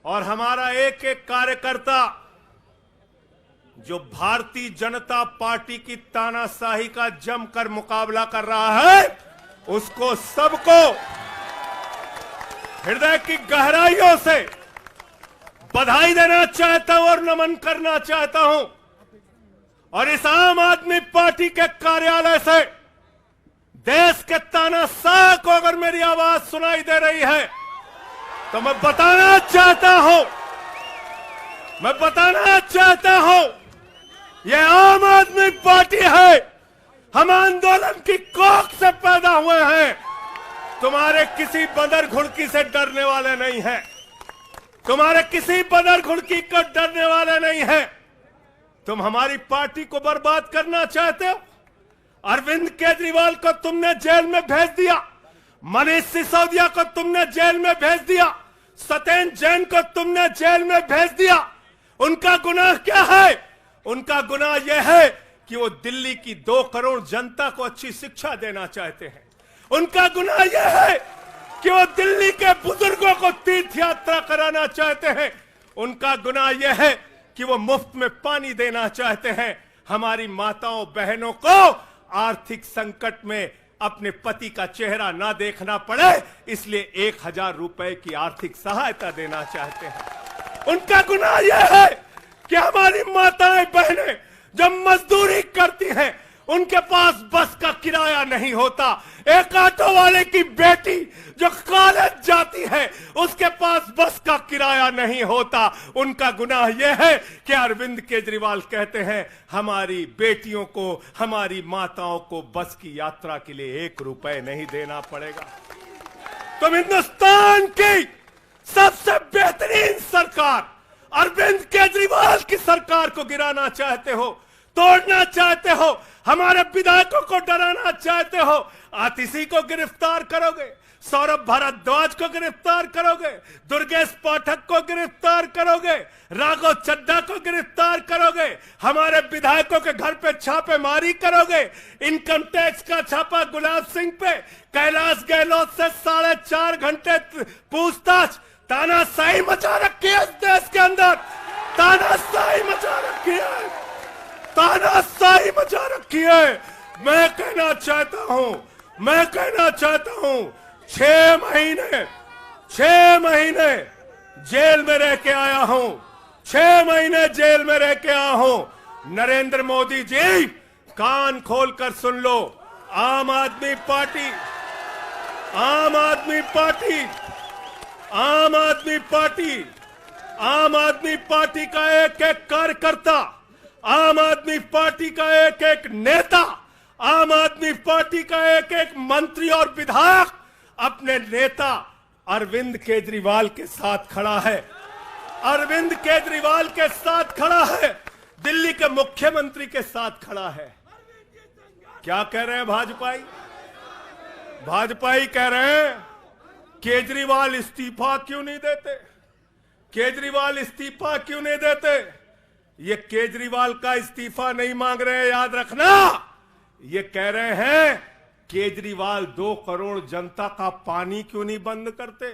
और हमारा एक एक कार्यकर्ता जो भारतीय जनता पार्टी की तानाशाही का जमकर मुकाबला कर रहा है, उसको सबको हृदय की गहराइयों से बधाई देना चाहता हूं और नमन करना चाहता हूं। और इस आम आदमी पार्टी के कार्यालय से देश के तानाशाह को अगर मेरी आवाज सुनाई दे रही है तो मैं बताना चाहता हूं यह आम आदमी पार्टी है। हम आंदोलन की कोख से पैदा हुए हैं। तुम्हारे किसी बंदर घुड़की से डरने वाले नहीं हैं। तुम्हारे किसी बंदर घुड़की को डरने वाले नहीं हैं। तुम हमारी पार्टी को बर्बाद करना चाहते हो। अरविंद केजरीवाल को तुमने जेल में भेज दिया, मनीष सिसोदिया को तुमने जेल में भेज दिया, सत्येंद्र जैन को तुमने जेल में भेज दिया। उनका गुनाह क्या है? उनका गुनाह यह है कि वो दिल्ली की 2 करोड़ जनता को अच्छी शिक्षा देना चाहते हैं। उनका गुनाह यह है कि वो दिल्ली के बुजुर्गों को तीर्थ यात्रा कराना चाहते हैं। उनका गुनाह यह है कि वो मुफ्त में पानी देना चाहते हैं। हमारी माताओं बहनों को आर्थिक संकट में अपने पति का चेहरा ना देखना पड़े, इसलिए 1000 रुपए की आर्थिक सहायता देना चाहते हैं। उनका गुनाह यह है कि हमारी माताएं बहनें जब मजदूरी करती हैं, उनके पास बस का किराया नहीं होता। एक ऑटो वाले की बेटी जो कॉलेज जाती है, उसके पास बस का किराया नहीं होता। उनका गुनाह यह है कि अरविंद केजरीवाल कहते हैं हमारी बेटियों को, हमारी माताओं को बस की यात्रा के लिए 1 रुपए नहीं देना पड़ेगा। तुम हिंदुस्तान की सबसे बेहतरीन सरकार अरविंद केजरीवाल की सरकार को गिराना चाहते हो, तोड़ना चाहते हो, हमारे विधायकों को डराना चाहते हो। आतिशी को गिरफ्तार करोगे, सौरभ भारद्वाज को गिरफ्तार करोगे, दुर्गेश पाठक को गिरफ्तार करोगे, राघव चड्ढा को गिरफ्तार करोगे, हमारे विधायकों के घर पे छापेमारी करोगे, इनकम टैक्स का छापा गुलाब सिंह पे, कैलाश गहलोत से 4.5 घंटे पूछताछ। तानाशाही मचा रखी है इस देश के अंदर, तानाशाही मचा रखी है, तानाशाही मचा रखी है। मैं कहना चाहता हूं 6 महीने जेल में रह के आया हूं, 6 महीने जेल में रह के आया हूं। नरेंद्र मोदी जी, कान खोलकर सुन लो। आम आदमी पार्टी का एक एक कार्यकर्ता, आम आदमी पार्टी का एक एक नेता, आम आदमी पार्टी का एक एक मंत्री और विधायक अपने नेता अरविंद केजरीवाल के साथ खड़ा है। अरविंद केजरीवाल के साथ खड़ा है, दिल्ली के मुख्यमंत्री के साथ खड़ा है। क्या कह रहे हैं भाजपाई कह रहे हैं केजरीवाल इस्तीफा क्यों नहीं देते, केजरीवाल इस्तीफा क्यों नहीं देते। ये केजरीवाल का इस्तीफा नहीं मांग रहे हैं, याद रखना। ये कह रहे हैं केजरीवाल 2 करोड़ जनता का पानी क्यों नहीं बंद करते,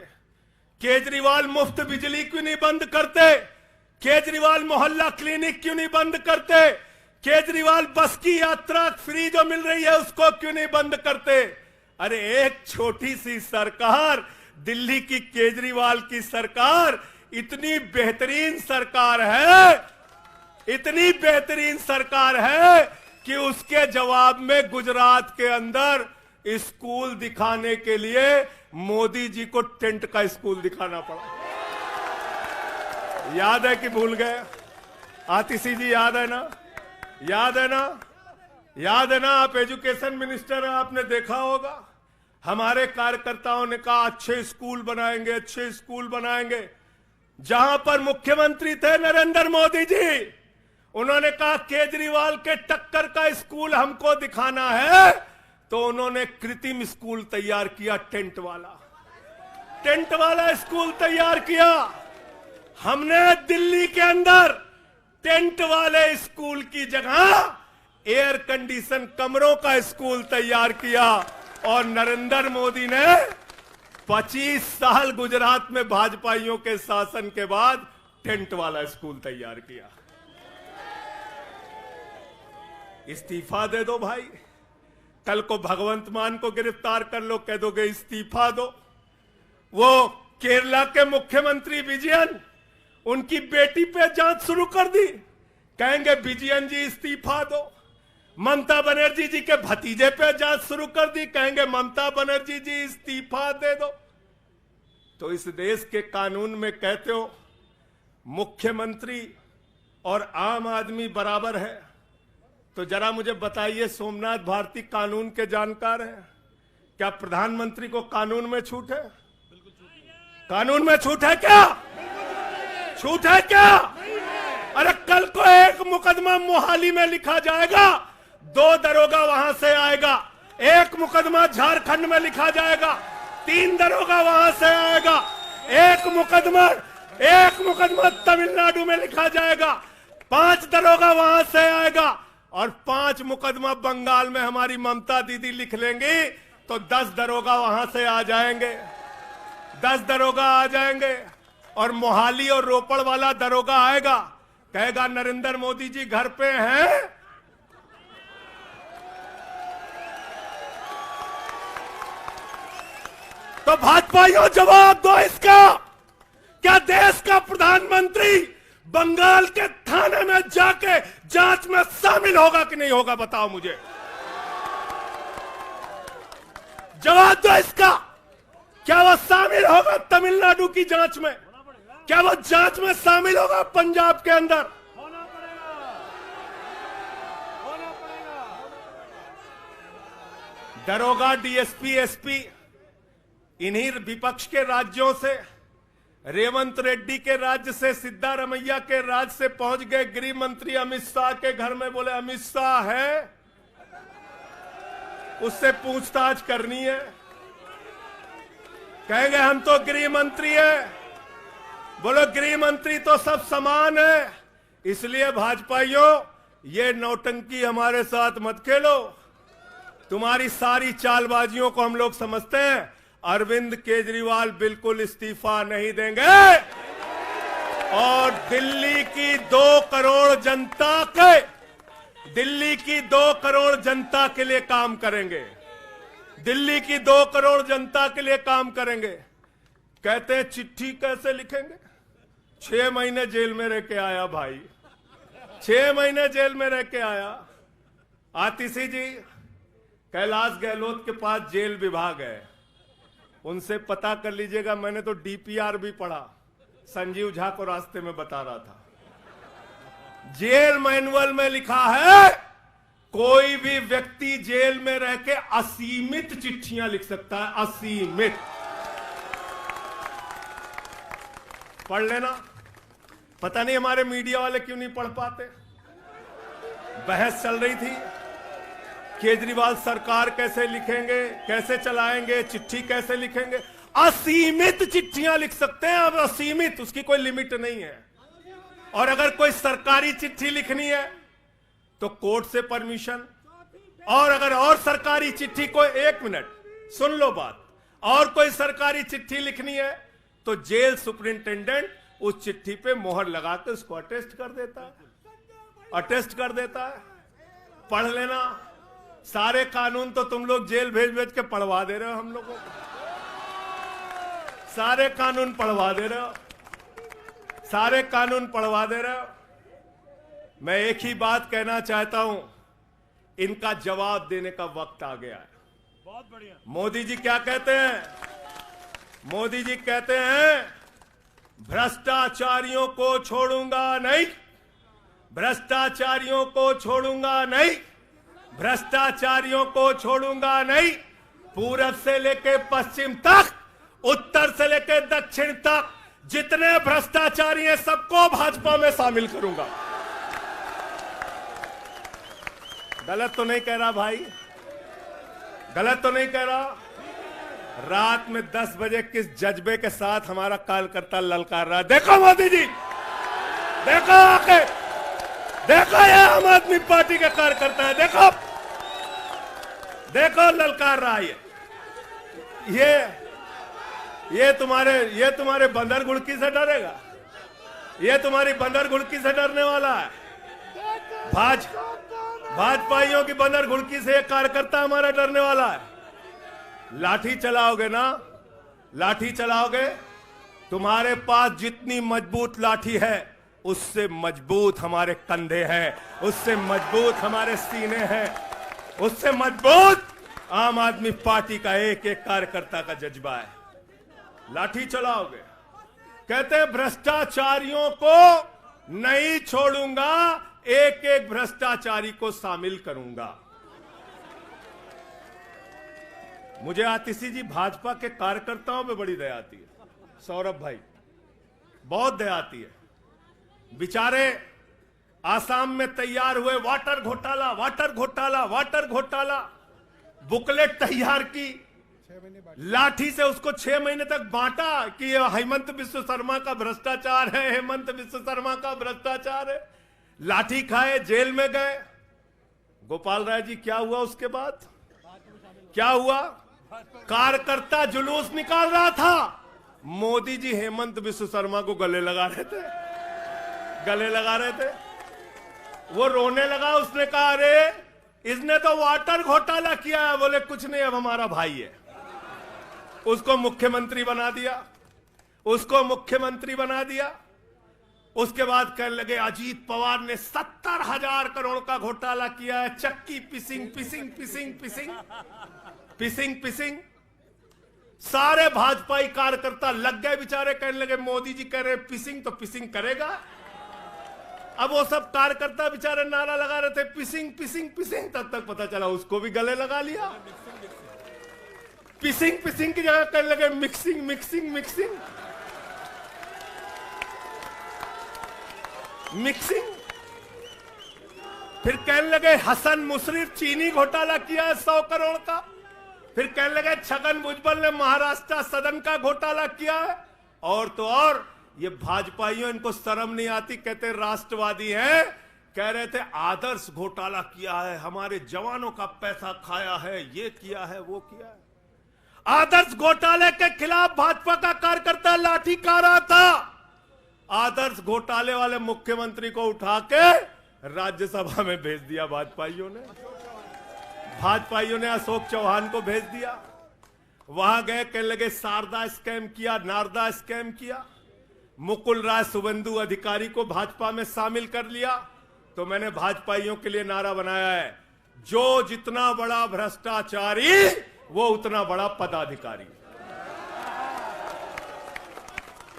केजरीवाल मुफ्त बिजली क्यों नहीं बंद करते, केजरीवाल मोहल्ला क्लिनिक क्यों नहीं बंद करते, केजरीवाल बस की यात्रा फ्री जो मिल रही है उसको क्यों नहीं बंद करते। अरे एक छोटी सी सरकार, दिल्ली की केजरीवाल की सरकार इतनी बेहतरीन सरकार है कि उसके जवाब में गुजरात के अंदर स्कूल दिखाने के लिए मोदी जी को टेंट का स्कूल दिखाना पड़ा। याद है कि भूल गए? आतिशी जी याद है ना? आप एजुकेशन मिनिस्टर हैं, आपने देखा होगा। हमारे कार्यकर्ताओं ने कहा अच्छे स्कूल बनाएंगे। जहां पर मुख्यमंत्री थे नरेंद्र मोदी जी, उन्होंने कहा केजरीवाल के टक्कर का स्कूल हमको दिखाना है, तो उन्होंने कृत्रिम स्कूल तैयार किया, टेंट वाला स्कूल तैयार किया। हमने दिल्ली के अंदर टेंट वाले स्कूल की जगह एयर कंडीशन कमरों का स्कूल तैयार किया और नरेंद्र मोदी ने 25 साल गुजरात में भाजपाइयों के शासन के बाद टेंट वाला स्कूल तैयार किया। इस्तीफा दे दो भाई, कल को भगवंत मान को गिरफ्तार कर लो, कह दोगे इस्तीफा दो। वो केरला के मुख्यमंत्री विजयन, उनकी बेटी पे जांच शुरू कर दी, कहेंगे विजयन जी इस्तीफा दो। ममता बनर्जी जी के भतीजे पे जांच शुरू कर दी, कहेंगे ममता बनर्जी जी इस्तीफा दे दो। तो इस देश के कानून में कहते हो मुख्यमंत्री और आम आदमी बराबर है, तो जरा मुझे बताइए, सोमनाथ भारती कानून के जानकार हैं, क्या प्रधानमंत्री को कानून में छूट है? कानून में छूट है क्या? छूट है क्या? अरे कल को एक मुकदमा मोहाली में लिखा जाएगा, 2 दरोगा वहां से आएगा। एक मुकदमा झारखंड में लिखा जाएगा, 3 दरोगा वहां से आएगा। एक मुकदमा तमिलनाडु में लिखा जाएगा, 5 दरोगा वहां से आएगा। और 5 मुकदमा बंगाल में हमारी ममता दीदी लिख लेंगी, तो 10 दरोगा वहां से आ जाएंगे, 10 दरोगा आ जाएंगे। और मोहाली और रोपड़ वाला दरोगा आएगा, कहेगा नरेंद्र मोदी जी घर पे हैं। तो भाजपाइयों जवाब दो इसका, क्या देश का प्रधानमंत्री बंगाल के थाने में जाके जांच में शामिल होगा कि नहीं होगा? बताओ मुझे, जवाब दो इसका। क्या वो शामिल होगा तमिलनाडु की जांच में? क्या वो जांच में शामिल होगा पंजाब के अंदर? दरोगा, डीएसपी, एसपी इन्हीं विपक्ष के राज्यों से, रेवंत रेड्डी के राज्य से, सिद्धारमैया के राज्य से पहुंच गए गृह मंत्री अमित शाह के घर में। बोले अमित शाह है, उससे पूछताछ करनी है। कहेंगे हम तो गृह मंत्री है। बोलो गृह मंत्री तो सब समान है। इसलिए भाजपाइयों, ये नौटंकी हमारे साथ मत खेलो। तुम्हारी सारी चालबाजियों को हम लोग समझते हैं। अरविंद केजरीवाल बिल्कुल इस्तीफा नहीं देंगे और दिल्ली की 2 करोड़ जनता के लिए काम करेंगे। दिल्ली की 2 करोड़ जनता के लिए काम करेंगे। कहते हैं चिट्ठी कैसे लिखेंगे? 6 महीने जेल में रह के आया भाई, 6 महीने जेल में रह के आया। आतिशी जी कैलाश गहलोत के पास जेल विभाग है, उनसे पता कर लीजिएगा। मैंने तो डीपीआर भी पढ़ा, संजीव झा को रास्ते में बता रहा था। जेल मैनुअल में लिखा है कोई भी व्यक्ति जेल में रह के असीमित चिट्ठियां लिख सकता है, असीमित। पढ़ लेना। पता नहीं हमारे मीडिया वाले क्यों नहीं पढ़ पाते। बहस चल रही थी, केजरीवाल सरकार कैसे लिखेंगे, कैसे चलाएंगे, चिट्ठी कैसे लिखेंगे। असीमित चिट्ठियां लिख सकते हैं अब, असीमित, उसकी कोई लिमिट नहीं है। और अगर कोई सरकारी चिट्ठी लिखनी है तो कोर्ट से परमिशन, और अगर और सरकारी चिट्ठी को, 1 मिनट सुन लो बात, और कोई सरकारी चिट्ठी लिखनी है तो जेल सुपरिंटेंडेंट उस चिट्ठी पे मोहर लगा के उसको अटेस्ट कर देता है, पढ़ लेना। सारे कानून तो तुम लोग जेल भेज भेज के पढ़वा दे रहे हो हम लोगों को, सारे कानून पढ़वा दे रहे हो, सारे कानून पढ़वा दे रहे हो। मैं एक ही बात कहना चाहता हूं, इनका जवाब देने का वक्त आ गया है। बहुत बढ़िया। मोदी जी क्या कहते हैं? मोदी जी कहते हैं भ्रष्टाचारियों को छोड़ूंगा नहीं, भ्रष्टाचारियों को छोड़ूंगा नहीं, भ्रष्टाचारियों को छोड़ूंगा नहीं। पूरब से लेकर पश्चिम तक, उत्तर से लेकर दक्षिण तक जितने भ्रष्टाचारी हैं सबको भाजपा में शामिल करूंगा। गलत तो नहीं कह रहा भाई, गलत तो नहीं कह रहा। रात में 10 बजे किस जज्बे के साथ हमारा कार्यकर्ता ललकार रहा है, देखो मोदी जी, देखो आके, देखो ये आम आदमी पार्टी के कार्यकर्ता है, देखो देखो ललकार रहा है ये ये तुम्हारे बंदर गुड़की से डरेगा? ये तुम्हारी बंदर गुड़की से डरने वाला है? भाजपाइयों की बंदर गुड़की से एक कार्यकर्ता हमारा डरने वाला है? लाठी चलाओगे ना, लाठी चलाओगे। तुम्हारे पास जितनी मजबूत लाठी है उससे मजबूत हमारे कंधे हैं, उससे मजबूत हमारे सीने हैं, उससे मजबूत आम आदमी पार्टी का एक एक कार्यकर्ता का जज्बा है। लाठी चलाओगे। कहते हैं भ्रष्टाचारियों को नहीं छोड़ूंगा, एक एक भ्रष्टाचारी को शामिल करूंगा। मुझे आतिशी जी भाजपा के कार्यकर्ताओं पे बड़ी दया आती है, सौरभ भाई, बहुत दया आती है। बेचारे आसाम में तैयार हुए वाटर घोटाला, वाटर घोटाला, वाटर घोटाला, बुकलेट तैयार की, लाठी से उसको 6 महीने तक बांटा कि ये हेमंत बिस्व शर्मा का भ्रष्टाचार है, हेमंत बिस्व शर्मा का भ्रष्टाचार है। लाठी खाए, जेल में गए। गोपाल राय जी क्या हुआ उसके बाद? क्या हुआ? कार्यकर्ता जुलूस निकाल रहा था, मोदी जी हेमंत बिस्व शर्मा को गले लगा रहे थे, गले लगा रहे थे। वो रोने लगा, उसने कहा अरे इसने तो वाटर घोटाला किया है। बोले कुछ नहीं, अब हमारा भाई है। उसको मुख्यमंत्री बना दिया, उसको मुख्यमंत्री बना दिया। उसके बाद कहने लगे अजीत पवार ने 70,000 करोड़ का घोटाला किया है, चक्की पिसिंग पिसिंग पिसिंग पिसिंग पिसिंग पिसिंग। सारे भाजपाई कार्यकर्ता लग गए बेचारे, कहने लगे मोदी जी कह रहे पिसिंग तो पिसिंग करेगा। अब वो सब कार्यकर्ता बेचारे नारा लगा रहे थे पिसिंग पिसिंग पिसिंग, तब तक पता चला उसको भी गले लगा लिया। पिसिंग पिसिंग की जगह कहने लगे मिक्सिंग मिक्सिंग मिक्सिंग मिक्सिंग। फिर कहने लगे हसन मुशर्रफ चीनी घोटाला किया है 100 करोड़ का। फिर कहने लगे छगन भुजबल ने महाराष्ट्र सदन का घोटाला किया है। और तो और ये भाजपाइयों, इनको शर्म नहीं आती, कहते राष्ट्रवादी हैं, कह रहे थे आदर्श घोटाला किया है, हमारे जवानों का पैसा खाया है, ये किया है, वो किया है। आदर्श घोटाले के खिलाफ भाजपा का कार्यकर्ता लाठी खा रहा था। आदर्श घोटाले वाले मुख्यमंत्री को उठा के राज्यसभा में भेज दिया भाजपाइयों ने। भाजपाइयों ने अशोक चौहान को भेज दिया। वहां गए, कहने लगे शारदा स्कैम किया, नारदा स्कैम किया। मुकुल राय शुभेंदु अधिकारी को भाजपा में शामिल कर लिया। तो मैंने भाजपाइयों के लिए नारा बनाया है, जो जितना बड़ा भ्रष्टाचारी वो उतना बड़ा पदाधिकारी।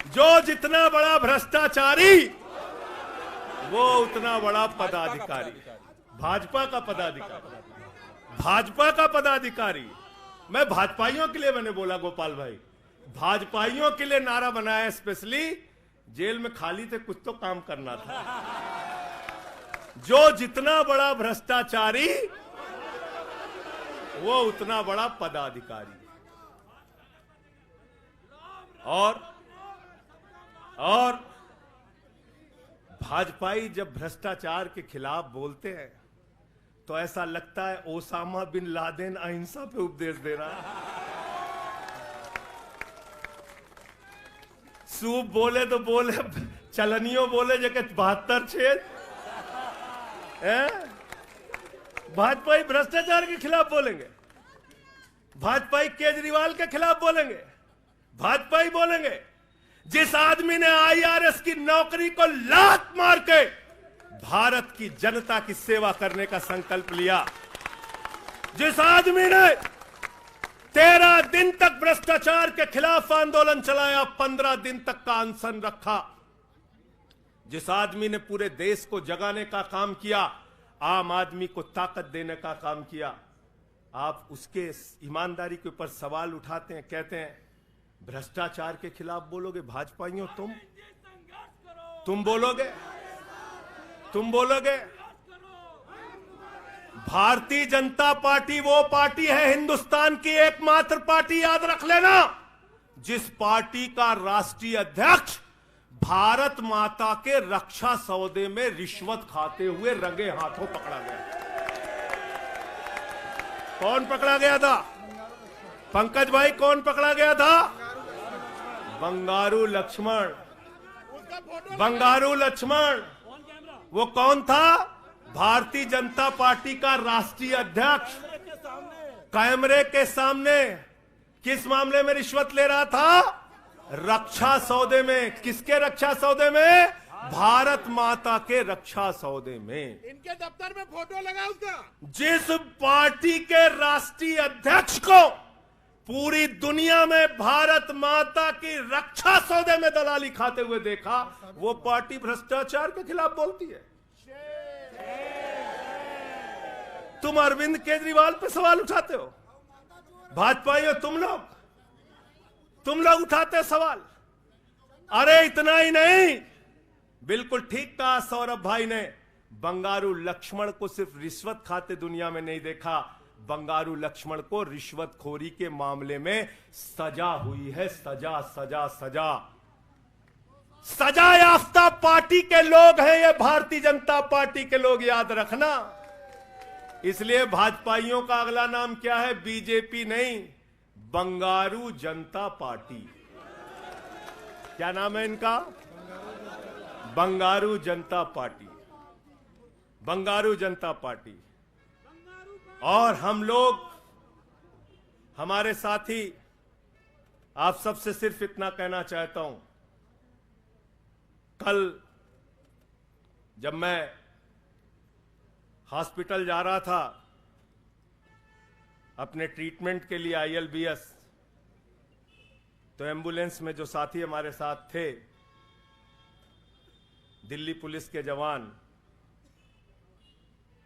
जो जितना बड़ा भ्रष्टाचारी वो उतना बड़ा पदाधिकारी। भाजपा का पदाधिकारी, भाजपा का पदाधिकारी। मैं भाजपाइयों के लिए मैंने बोला गोपाल भाई, भाजपाइयों के लिए नारा बनाया स्पेशली। जेल में खाली थे, कुछ तो काम करना था। जो जितना बड़ा भ्रष्टाचारी वो उतना बड़ा पदाधिकारी। और भाजपाई जब भ्रष्टाचार के खिलाफ बोलते हैं तो ऐसा लगता है ओसामा बिन लादेन अहिंसा पे उपदेश दे रहा है। सूप बोले तो बोले, चलनियों बोले जगह 72 छेद। भाजपाई भ्रष्टाचार के खिलाफ बोलेंगे, भाजपाई केजरीवाल के खिलाफ बोलेंगे, भाजपाई बोलेंगे जिस आदमी ने IRS की नौकरी को लात मार के भारत की जनता की सेवा करने का संकल्प लिया, जिस आदमी ने 13 दिन तक भ्रष्टाचार के खिलाफ आंदोलन चलाया, 15 दिन तक का अनशन रखा, जिस आदमी ने पूरे देश को जगाने का काम किया, आम आदमी को ताकत देने का काम किया, आप उसके ईमानदारी के ऊपर सवाल उठाते हैं, कहते हैं भ्रष्टाचार के खिलाफ बोलोगे भाजपाइयों? तुम बोलोगे? तुम बोलोगे? भारतीय जनता पार्टी वो पार्टी है, हिंदुस्तान की एकमात्र पार्टी, याद रख लेना, जिस पार्टी का राष्ट्रीय अध्यक्ष भारत माता के रक्षा सौदे में रिश्वत खाते हुए रंगे हाथों पकड़ा गया। कौन पकड़ा गया था? पंकज भाई, कौन पकड़ा गया था? बंगारू लक्ष्मण, बंगारू लक्ष्मण वो कौन था? भारतीय जनता पार्टी का राष्ट्रीय अध्यक्ष। कैमरे के सामने किस मामले में रिश्वत ले रहा था? रक्षा सौदे में। किसके रक्षा सौदे में? भारत माता के रक्षा सौदे में। इनके दफ्तर में फोटो लगा उसका। जिस पार्टी के राष्ट्रीय अध्यक्ष को पूरी दुनिया में भारत माता की रक्षा सौदे में दलाली खाते हुए देखा, वो पार्टी भ्रष्टाचार के खिलाफ बोलती है। तुम अरविंद केजरीवाल पे सवाल उठाते हो, भाजपाइयों तुम लोग उठाते हो सवाल। अरे इतना ही नहीं, बिल्कुल ठीक कहा सौरभ भाई ने, बंगारू लक्ष्मण को सिर्फ रिश्वत खाते दुनिया में नहीं देखा, बंगारू लक्ष्मण को रिश्वतखोरी के मामले में सजा हुई है। सजा सजा सजा सजा याफ्ता पार्टी के लोग हैं ये, भारतीय जनता पार्टी के लोग, याद रखना। इसलिए भाजपाइयों का अगला नाम क्या है? बीजेपी नहीं, बंगारू जनता पार्टी। क्या नाम है इनका? बंगारू जनता पार्टी। बंगारू जनता पार्टी। और हम लोग, हमारे साथी, आप सबसे सिर्फ इतना कहना चाहता हूं, कल जब मैं हॉस्पिटल जा रहा था अपने ट्रीटमेंट के लिए ILBS, तो एम्बुलेंस में जो साथी हमारे साथ थे, दिल्ली पुलिस के जवान,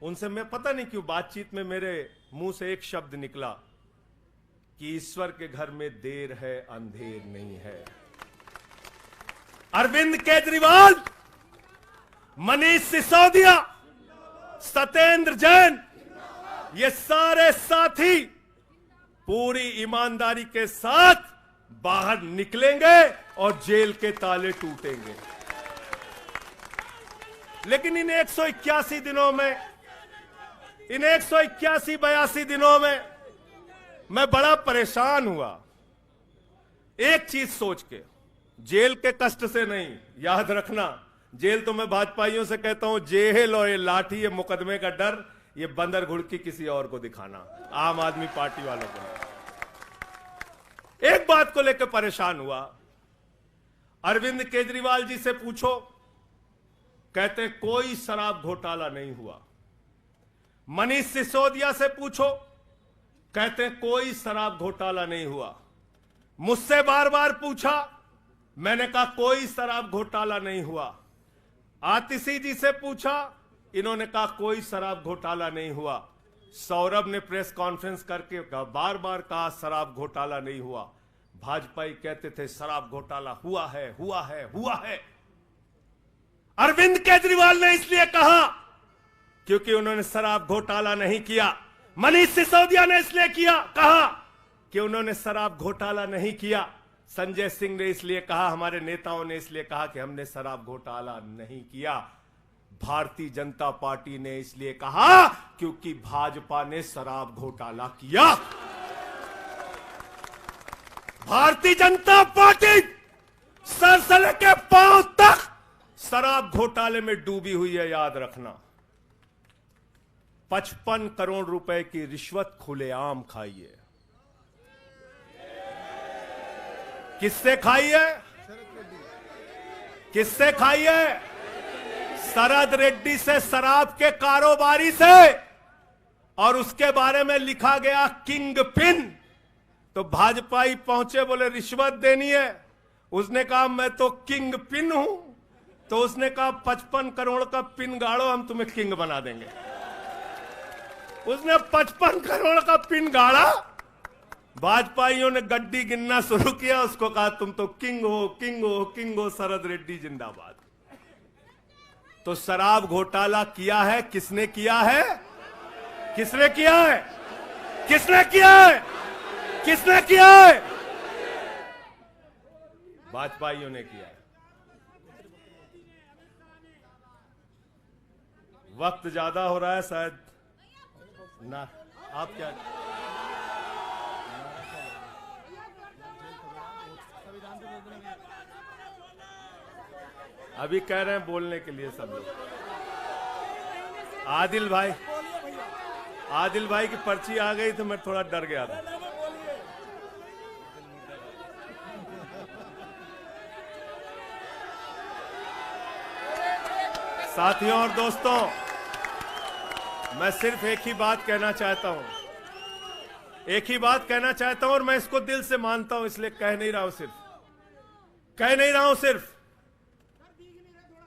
उनसे मैं पता नहीं क्यों बातचीत में मेरे मुंह से एक शब्द निकला कि ईश्वर के घर में देर है अंधेर नहीं है। अरविंद केजरीवाल, मनीष सिसोदिया, सत्येंद्र जैन, ये सारे साथी पूरी ईमानदारी के साथ बाहर निकलेंगे और जेल के ताले टूटेंगे। लेकिन इन 181 दिनों में, इन 181-82 दिनों में मैं बड़ा परेशान हुआ एक चीज सोच के, जेल के कष्ट से नहीं, याद रखना, जेल तो मैं भाजपाइयों से कहता हूं, जेल और ये लाठी, ये मुकदमे का डर, ये बंदर घुड़की किसी और को दिखाना, आम आदमी पार्टी वालों को। एक बात को लेकर परेशान हुआ, अरविंद केजरीवाल जी से पूछो, कहते कोई शराब घोटाला नहीं हुआ। मनीष सिसोदिया से पूछो, कहते कोई शराब घोटाला नहीं हुआ। मुझसे बार बार पूछा, मैंने कहा कोई शराब घोटाला नहीं हुआ। आतिशी जी से पूछा, इन्होंने कहा कोई शराब घोटाला नहीं हुआ। सौरभ ने प्रेस कॉन्फ्रेंस करके बार बार कहा शराब घोटाला नहीं हुआ। भाजपाई कहते थे शराब घोटाला हुआ है, हुआ है, हुआ है। अरविंद केजरीवाल ने इसलिए कहा क्योंकि उन्होंने शराब घोटाला नहीं किया। मनीष सिसोदिया ने इसलिए कहा कि उन्होंने शराब घोटाला नहीं किया। संजय सिंह ने इसलिए कहा, हमारे नेताओं ने इसलिए कहा कि हमने शराब घोटाला नहीं किया। भारतीय जनता पार्टी ने इसलिए कहा क्योंकि भाजपा ने शराब घोटाला किया। भारतीय जनता पार्टी सर से लेकर पांव तक शराब घोटाले में डूबी हुई है, याद रखना। 55 करोड़ रुपए की रिश्वत खुलेआम खाई है। किससे खाई है? किससे खाई है? शरद रेड्डी से, शराब के कारोबारी से। और उसके बारे में लिखा गया किंग पिन। तो भाजपाई पहुंचे, बोले रिश्वत देनी है। उसने कहा मैं तो किंग पिन हूं। तो उसने कहा 55 करोड़ का पिन गाड़ो, हम तुम्हें किंग बना देंगे। उसने 55 करोड़ का पिन गाड़ा, भाजपाइयों ने गड्डी गिनना शुरू किया, उसको कहा तुम तो किंग हो, किंग हो, किंग हो, शरद रेड्डी जिंदाबाद। तो शराब घोटाला किया है, किसने किया है? किसने किया है? किसने किया है? किसने किया है? भाजपाइयों ने किया है। वक्त ज्यादा हो रहा है शायद ना, आप क्या? संविधान अभी कह रहे हैं बोलने के लिए सब लोग। आदिल भाई की पर्ची आ गई तो मैं थोड़ा डर गया था। साथियों और दोस्तों, मैं सिर्फ एक ही बात कहना चाहता हूं, और मैं इसको दिल से मानता हूं, इसलिए कह नहीं रहा हूं सिर्फ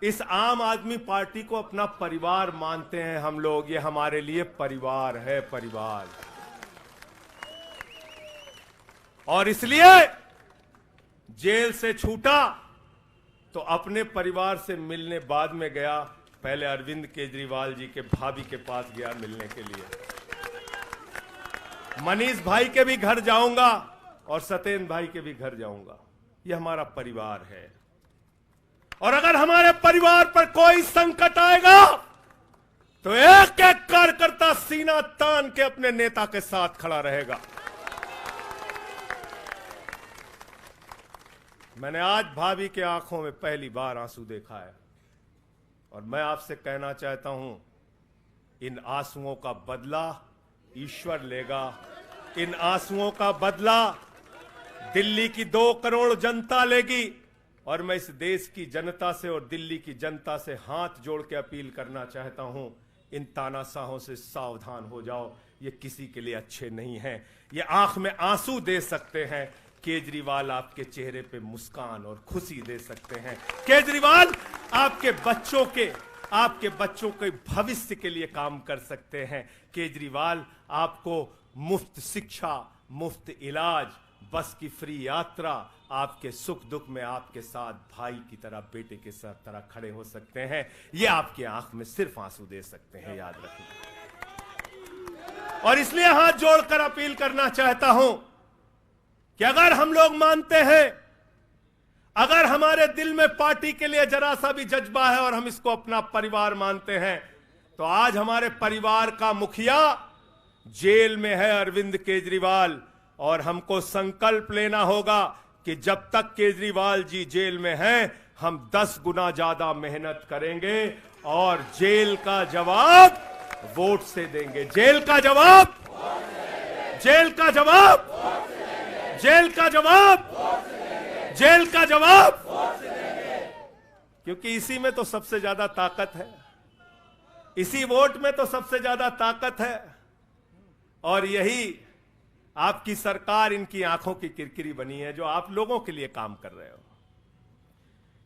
इस आम आदमी पार्टी को अपना परिवार मानते हैं हम लोग। ये हमारे लिए परिवार है, परिवार। और इसलिए जेल से छूटा तो अपने परिवार से मिलने बाद में गया, पहले अरविंद केजरीवाल जी के भाभी के पास गया मिलने के लिए। मनीष भाई के भी घर जाऊंगा और सत्येंद्र भाई के भी घर जाऊंगा। ये हमारा परिवार है। और अगर हमारे परिवार पर कोई संकट आएगा तो एक एक कार्यकर्ता सीना तान के अपने नेता के साथ खड़ा रहेगा। मैंने आज भाभी के आंखों में पहली बार आंसू देखा है और मैं आपसे कहना चाहता हूं, इन आंसुओं का बदला ईश्वर लेगा। इन आंसुओं का बदला दिल्ली की 2 करोड़ जनता लेगी। और मैं इस देश की जनता से और दिल्ली की जनता से हाथ जोड़ के अपील करना चाहता हूं, इन तानाशाहों से सावधान हो जाओ। ये किसी के लिए अच्छे नहीं हैं। ये आंख में आंसू दे सकते हैं, केजरीवाल आपके चेहरे पे मुस्कान और खुशी दे सकते हैं। केजरीवाल आपके बच्चों के भविष्य के लिए काम कर सकते हैं। केजरीवाल आपको मुफ्त शिक्षा, मुफ्त इलाज, बस की फ्री यात्रा, आपके सुख दुख में आपके साथ भाई की तरह, बेटे के साथ तरह खड़े हो सकते हैं। ये आपकी आंख में सिर्फ आंसू दे सकते हैं, याद रखिए। और इसलिए हाथ जोड़कर अपील करना चाहता हूं कि अगर हम लोग मानते हैं, अगर हमारे दिल में पार्टी के लिए जरा सा भी जज्बा है और हम इसको अपना परिवार मानते हैं, तो आज हमारे परिवार का मुखिया जेल में है, अरविंद केजरीवाल। और हमको संकल्प लेना होगा कि जब तक केजरीवाल जी जेल में हैं, हम 10 गुना ज्यादा मेहनत करेंगे और जेल का जवाब वोट से देंगे। जेल का जवाब क्योंकि इसी में तो सबसे ज्यादा ताकत है, इसी वोट में तो सबसे ज्यादा ताकत है। और यही आपकी सरकार इनकी आंखों की किरकिरी बनी है, जो आप लोगों के लिए काम कर रहे हो।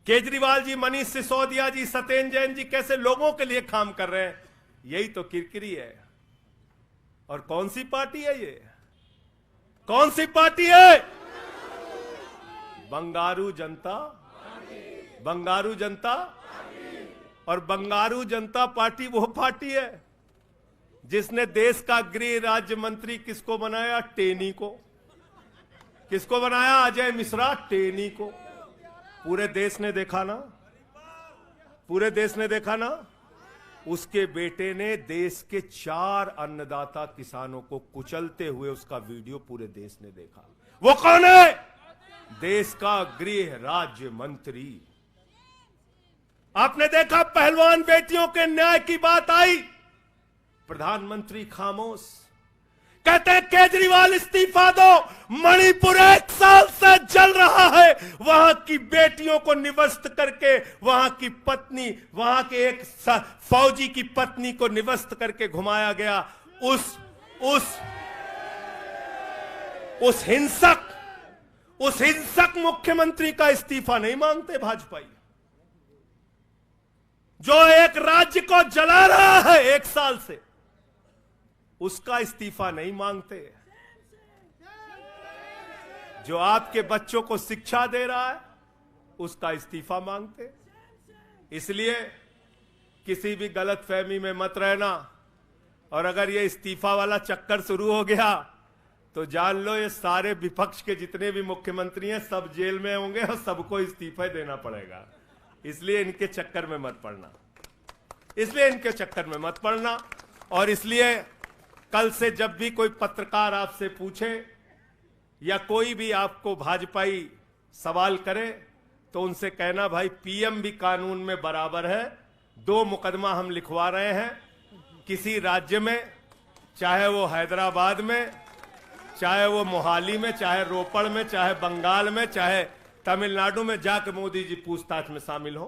केजरीवाल जी, मनीष सिसोदिया जी, सत्येंद्र जैन जी कैसे लोगों के लिए काम कर रहे हैं, यही तो किरकिरी है। और कौन सी पार्टी है ये? कौन सी पार्टी है? बंगारू जनता और बंगारू जनता पार्टी वो पार्टी है जिसने देश का गृह राज्य मंत्री किसको बनाया? टेनी को। किसको बनाया? अजय मिश्रा टेनी को। पूरे देश ने देखा ना। उसके बेटे ने देश के 4 अन्नदाता किसानों को कुचलते हुए उसका वीडियो पूरे देश ने देखा। वो कौन है? देश का गृह राज्य मंत्री। आपने देखा पहलवान बेटियों के न्याय की बात आई, प्रधानमंत्री खामोश। कहते हैं केजरीवाल इस्तीफा दो। मणिपुर 1 साल से जल रहा है, वहां की बेटियों को निवस्त करके, वहां की पत्नी, वहां के एक फौजी की पत्नी को निवस्त करके घुमाया गया। उस हिंसक मुख्यमंत्री का इस्तीफा नहीं मांगते भाजपाई, जो एक राज्य को जला रहा है 1 साल से, उसका इस्तीफा नहीं मांगते। जो आपके बच्चों को शिक्षा दे रहा है, उसका इस्तीफा मांगते। इसलिए किसी भी गलतफहमी में मत रहना। और अगर ये इस्तीफा वाला चक्कर शुरू हो गया तो जान लो, ये सारे विपक्ष के जितने भी मुख्यमंत्री हैं सब जेल में होंगे और सबको इस्तीफा देना पड़ेगा। इसलिए इनके चक्कर में मत पड़ना। और इसलिए कल से जब भी कोई पत्रकार आपसे पूछे या कोई भी आपको भाजपाई सवाल करे, तो उनसे कहना भाई पीएम भी कानून में बराबर है। 2 मुकदमा हम लिखवा रहे हैं, किसी राज्य में, चाहे वो हैदराबाद में, चाहे वो मोहाली में, चाहे रोपड़ में, चाहे बंगाल में, चाहे तमिलनाडु में, जाके मोदी जी पूछताछ में शामिल हो।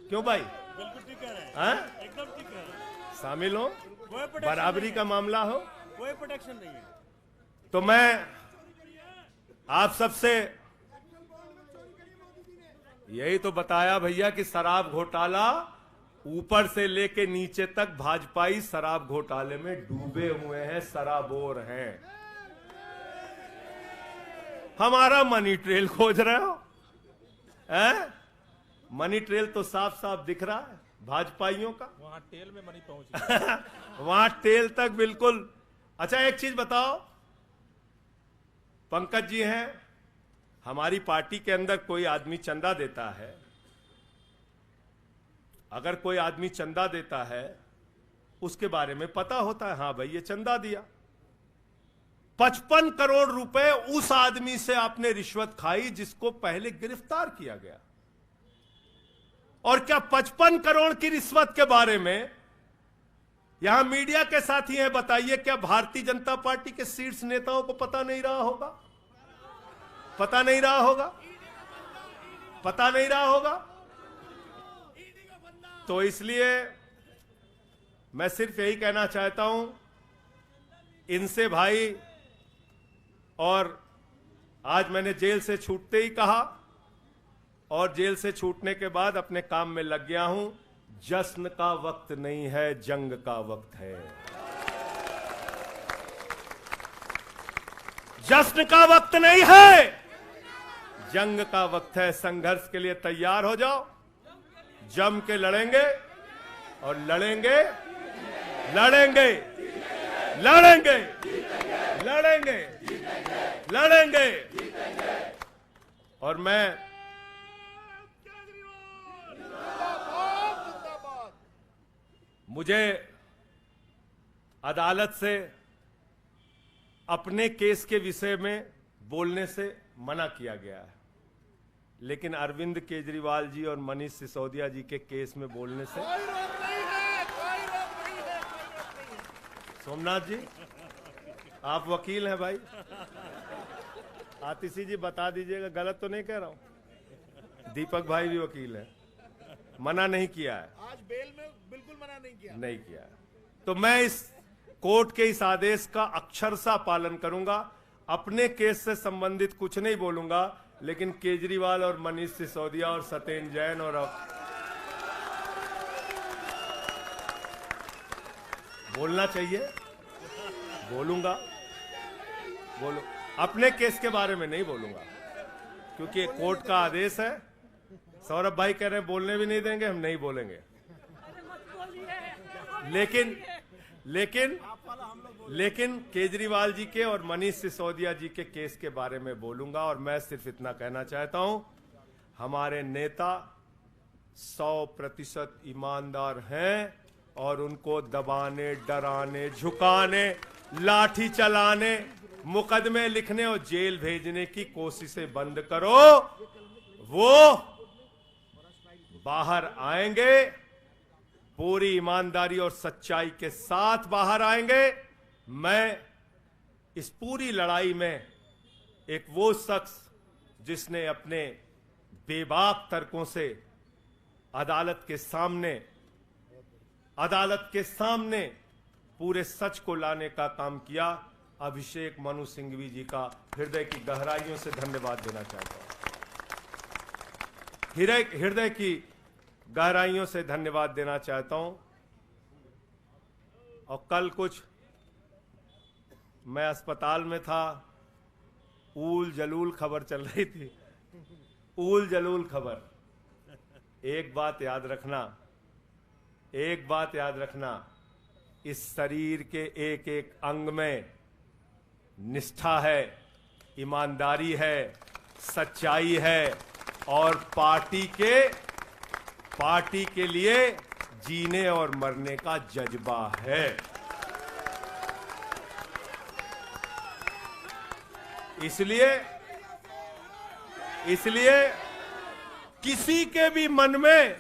क्यों भाई? बिल्कुल ठीक कह रहे हैं, हाँ? एकदम ठीक कह रहे हैं। शामिल हो, कोई protection बराबरी नहीं का मामला हो। कोई प्रोटेक्शन नहीं है। तो मैं आप सबसे यही तो बताया भैया कि शराब घोटाला ऊपर से लेके नीचे तक भाजपाई शराब घोटाले में डूबे हुए हैं, सराबोर हैं। हमारा मनी ट्रेल खोज रहे हो? मनी ट्रेल तो साफ साफ दिख रहा है भाजपाइयों का। वहां टेल में मनी पहुंच गया। वहां टेल तक बिल्कुल। अच्छा एक चीज बताओ, पंकज जी हैं, हमारी पार्टी के अंदर कोई आदमी चंदा देता है, अगर कोई आदमी चंदा देता है उसके बारे में पता होता है, हाँ भाई ये चंदा दिया। 55 करोड़ रुपए उस आदमी से आपने रिश्वत खाई जिसको पहले गिरफ्तार किया गया। और क्या 55 करोड़ की रिश्वत के बारे में यहां मीडिया के साथी हैं, बताइए क्या भारतीय जनता पार्टी के शीर्ष नेताओं को पता नहीं रहा होगा? पता नहीं रहा होगा? पता नहीं रहा होगा? तो इसलिए मैं सिर्फ यही कहना चाहता हूं इनसे भाई, और आज मैंने जेल से छूटते ही कहा और जेल से छूटने के बाद अपने काम में लग गया हूं। जश्न का वक्त नहीं है, जंग का वक्त है। जश्न का वक्त नहीं है, जंग का वक्त है। संघर्ष के लिए तैयार हो जाओ, जम के लड़ेंगे और लड़ेंगे लड़ेंगे लड़ेंगे लड़ेंगे लड़ेंगे। और मैं मुझे अदालत से अपने केस के विषय में बोलने से मना किया गया है, लेकिन अरविंद केजरीवाल जी और मनीष सिसोदिया जी के केस में बोलने से कोई रोक नहीं है, कोई रोक नहीं है, कोई रोक नहीं है। सोमनाथ जी आप वकील हैं भाई, आतिशी जी बता दीजिएगा गलत तो नहीं कह रहा हूं। दीपक भाई भी वकील हैं, मना नहीं किया है, आज बेल में बिल्कुल मना नहीं किया। नहीं किया है। तो मैं इस कोर्ट के इस आदेश का अक्षरशः पालन करूंगा। अपने केस से संबंधित कुछ नहीं बोलूंगा, लेकिन केजरीवाल और मनीष सिसोदिया और सत्येंद्र जैन और बोलना चाहिए, बोलूंगा, बोलो। अपने केस के बारे में नहीं बोलूंगा क्योंकि कोर्ट का आदेश है। सौरभ भाई कह रहे हैं बोलने भी नहीं देंगे, हम नहीं बोलेंगे। लेकिन लेकिन लेकिन केजरीवाल जी के और मनीष सिसोदिया जी के केस के बारे में बोलूंगा। और मैं सिर्फ इतना कहना चाहता हूं, हमारे नेता 100% ईमानदार हैं और उनको दबाने, डराने, झुकाने, लाठी चलाने, मुकदमे लिखने और जेल भेजने की कोशिशें बंद करो। वो बाहर आएंगे, पूरी ईमानदारी और सच्चाई के साथ बाहर आएंगे। मैं इस पूरी लड़ाई में एक वो शख्स जिसने अपने बेबाक तर्कों से अदालत के सामने पूरे सच को लाने का काम किया, अभिषेक मनु सिंघवी जी का हृदय की गहराइयों से धन्यवाद देना चाहता हूं। हृदय की गहराइयों से धन्यवाद देना चाहता हूं। और कल कुछ मैं अस्पताल में था, ऊल जलूल खबर चल रही थी, ऊल जलूल खबर। एक बात याद रखना, एक बात याद रखना, इस शरीर के एक एक अंग में निष्ठा है, ईमानदारी है, सच्चाई है और पार्टी के लिए जीने और मरने का जज्बा है। किसी के भी मन में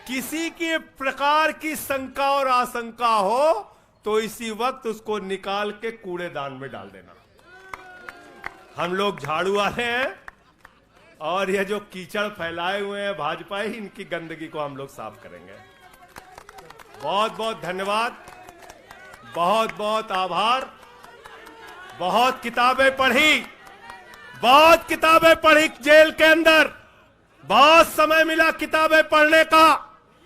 किसी के प्रकार की शंका और आशंका हो तो इसी वक्त उसको निकाल के कूड़ेदान में डाल देना। हम लोग झाड़ू वाले हैं और ये जो कीचड़ फैलाए हुए हैं भाजपा ही, इनकी गंदगी को हम लोग साफ करेंगे। बहुत बहुत धन्यवाद, बहुत बहुत आभार। बहुत किताबें पढ़ी जेल के अंदर, बहुत समय मिला किताबें पढ़ने का।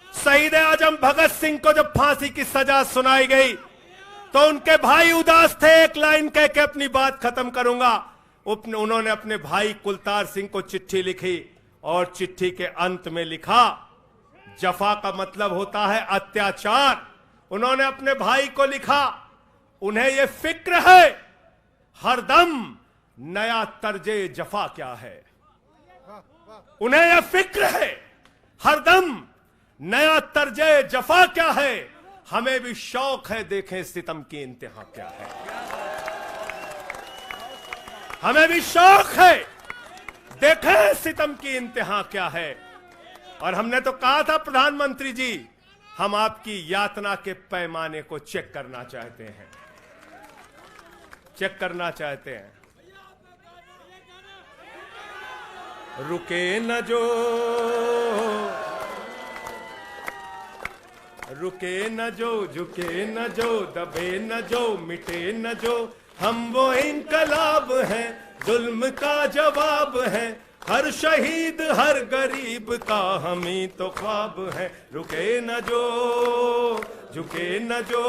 शहीद आजम भगत सिंह को जब फांसी की सजा सुनाई गई तो उनके भाई उदास थे। एक लाइन कह के अपनी बात खत्म करूंगा। उन्होंने अपने भाई कुलतार सिंह को चिट्ठी लिखी और चिट्ठी के अंत में लिखा, जफा का मतलब होता है अत्याचार। उन्होंने अपने भाई को लिखा, उन्हें यह फिक्र है हरदम नया तर्जे जफा क्या है। उन्हें यह फिक्र है हरदम नया तर्जे जफा क्या है। हमें भी शौक है देखें सितम की इंतहा क्या है। हमें भी शौक है देखें सितम की इंतहा क्या है। और हमने तो कहा था प्रधानमंत्री जी, हम आपकी यातना के पैमाने को चेक करना चाहते हैं, चेक करना चाहते हैं। रुके न जो, रुके न जो, झुके न जो, दबे न जो, मिटे न जो, हम वो इनकलाब हैं, जुल्म का जवाब है। हर शहीद हर गरीब का हम ही तो ख्वाब है। रुके न जो, झुके न जो,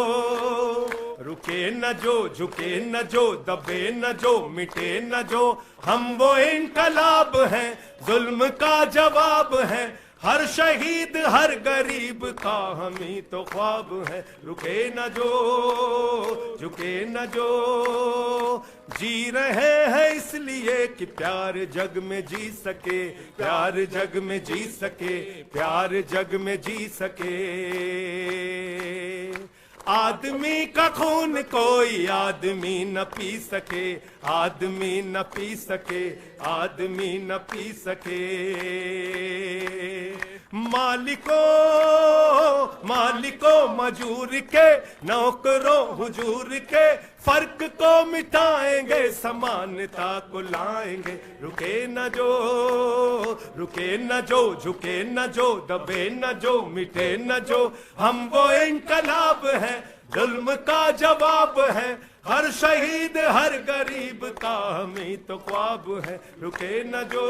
रुके न जो, झुके न जो, दबे न जो, मिटे न जो, हम वो इनकलाब हैं, जुल्म का जवाब है। हर शहीद हर गरीब का हम ही तो ख्वाब है। रुके न जो, झुके न जो, जी रहे हैं इसलिए कि प्यार जग में जी सके, प्यार जग में जी सके, प्यार जग में जी सके। आदमी का खून कोई आदमी न पी सके, आदमी न पी सके, आदमी न पी सके। मालिकों मालिकों मजूर के, नौकरों हुजूर के, फर्क को मिटाएंगे, समानता को लाएंगे। रुके न जो, रुके न जो, झुके न जो, दबे न जो, मिटे न जो, हम वो इनकलाब है, जुल्म का जवाब है। हर शहीद हर गरीब का हम ही तो ख्वाब है। रुके न जो,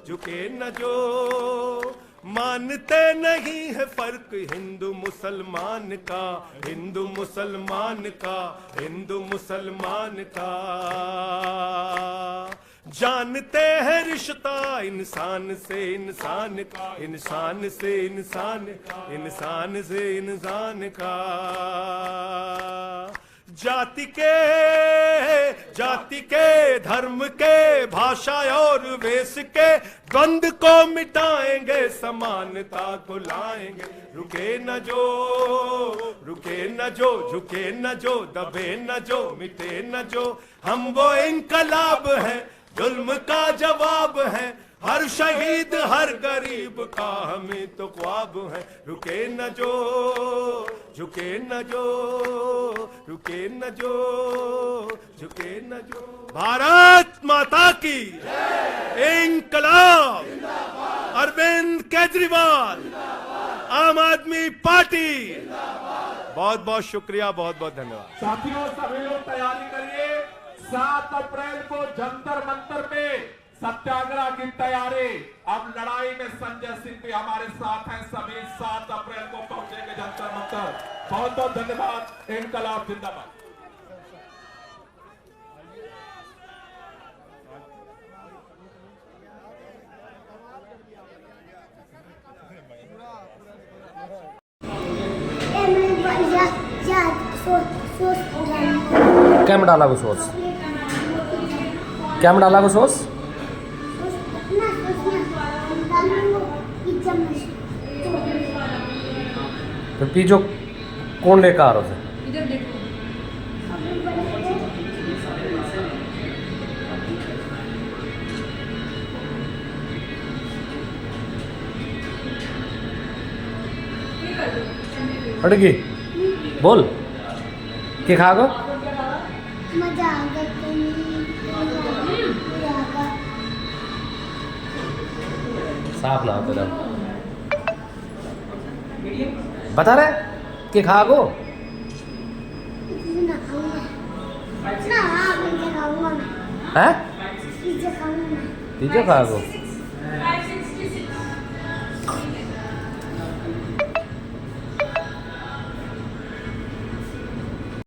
झुके न जो, मानते नहीं है फर्क हिंदू मुसलमान का, हिंदू मुसलमान का, हिंदू मुसलमान का। जानते हैं रिश्ता इंसान से इंसान का, इंसान से इंसान, इंसान से इंसान का। जाति के धर्म के भाषा और वेश के द्वंद को मिटाएंगे, समानता को लाएंगे। रुके न जो, रुके न जो, झुके न जो, दबे न जो, मिटे न जो, हम वो इनकलाब है, जुल्म का जवाब है। हर शहीद हर गरीब का हमें तो ख्वाब है। रुके न जो, झुके न जो, रुके न जो, झुके न जो। भारत माता की इंकलाब, अरविंद केजरीवाल, आम आदमी पार्टी। बहुत बहुत शुक्रिया, बहुत बहुत धन्यवाद। साथियों सभी लोग तैयारी करिए, 7 अप्रैल को जंतर मंतर पे सत्याग्रह की तैयारी। अब लड़ाई में संजय सिंह भी हमारे साथ हैं। सभी 7 अप्रैल को पहुंचेंगे जंतर मंतर। बहुत बहुत धन्यवाद। इनकलाब जिंदाबाद। क्या में डाला वो सॉस? क्या में डाला वो सॉस? तो पीछो कौन लेकर आ रहा है? इधर देखो। अड़गी बोल के खागो मजा आ गया साफ ना होते बता रहे के खागो ना खाऊंगा ना आप खाऊंगा मैं हैं पिज्जा खाऊंगा मैं पिज्जा खागो